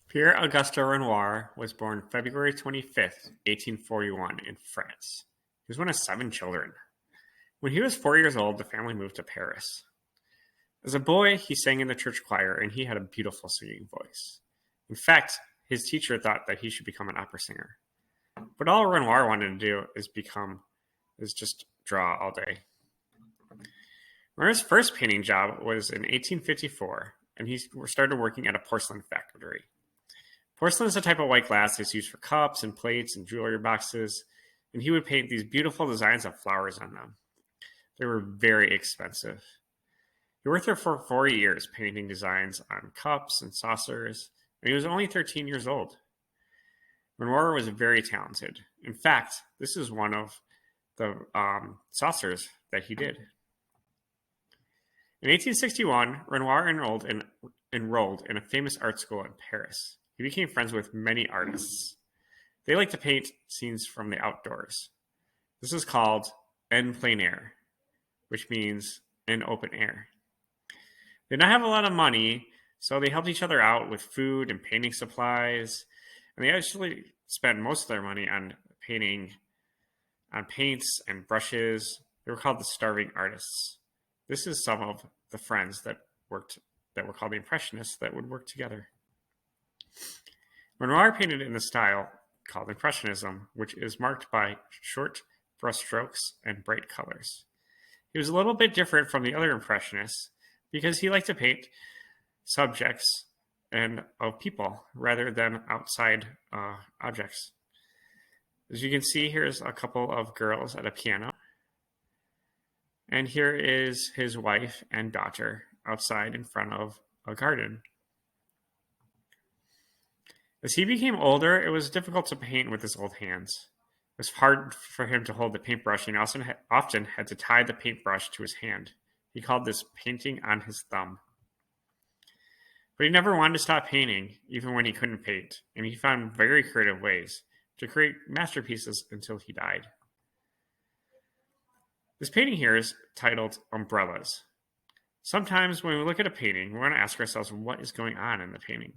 Pierre Auguste Renoir was born February 25th, 1841, in France. He was one of 7 children. When he was 4 years old, the family moved to Paris. As a boy, he sang in the church choir, and he had a beautiful singing voice. In fact, his teacher thought that he should become an opera singer. But all Renoir wanted to do is just draw all day. Renoir's first painting job was in 1854, and he started working at a porcelain factory. Porcelain is a type of white glass that's used for cups and plates and jewelry boxes, and he would paint these beautiful designs of flowers on them. They were very expensive. He worked there for 4 years, painting designs on cups and saucers, and he was only 13 years old. Renoir was very talented. In fact, this is one of the saucers that he did. In 1861, Renoir enrolled in a famous art school in Paris. He became friends with many artists. They liked to paint scenes from the outdoors. This is called en plein air, which means in open air. They did not have a lot of money, so they helped each other out with food and painting supplies, and they actually spent most of their money on painting on paints and brushes. They were called the starving artists. This is some of the friends that were called the Impressionists that would work together. Renoir painted in the style called Impressionism, which is marked by short brushstrokes and bright colors. He was a little bit different from the other Impressionists because he liked to paint subjects and of people rather than outside objects. As you can see, here's a couple of girls at a piano. And here is his wife and daughter outside in front of a garden. As he became older, it was difficult to paint with his old hands. It was hard for him to hold the paintbrush, and he often had to tie the paintbrush to his hand. He called this painting on his thumb. But he never wanted to stop painting, even when he couldn't paint, and he found very creative ways to create masterpieces until he died. This painting here is titled Umbrellas. Sometimes when we look at a painting, we want to ask ourselves what is going on in the painting.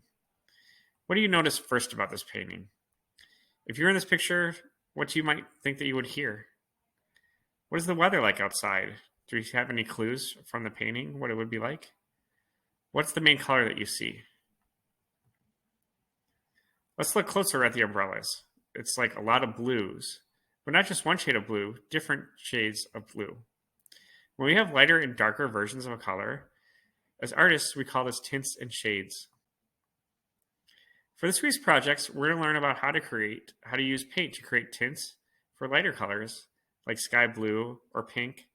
What do you notice first about this painting? If you're in this picture, what do you might think that you would hear? What is the weather like outside? Do you have any clues from the painting what it would be like? What's the main color that you see? Let's look closer at the umbrellas. It's like a lot of blues, but not just one shade of blue, different shades of blue. When we have lighter and darker versions of a color, as artists, we call this tints and shades. For this week's projects, we're going to learn about how to use paint to create tints for lighter colors, like sky blue or pink,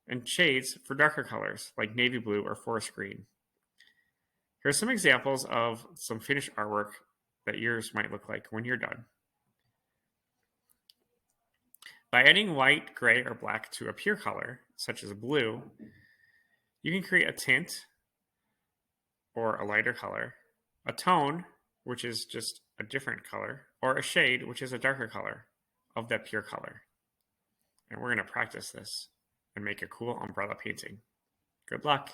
and shades for darker colors, like navy blue or forest green. Here are some examples of some finished artwork that yours might look like when you're done. By adding white, gray, or black to a pure color, such as blue, you can create a tint, or a lighter color, a tone, which is just a different color, or a shade, which is a darker color of that pure color. And we're going to practice this and make a cool umbrella painting. Good luck!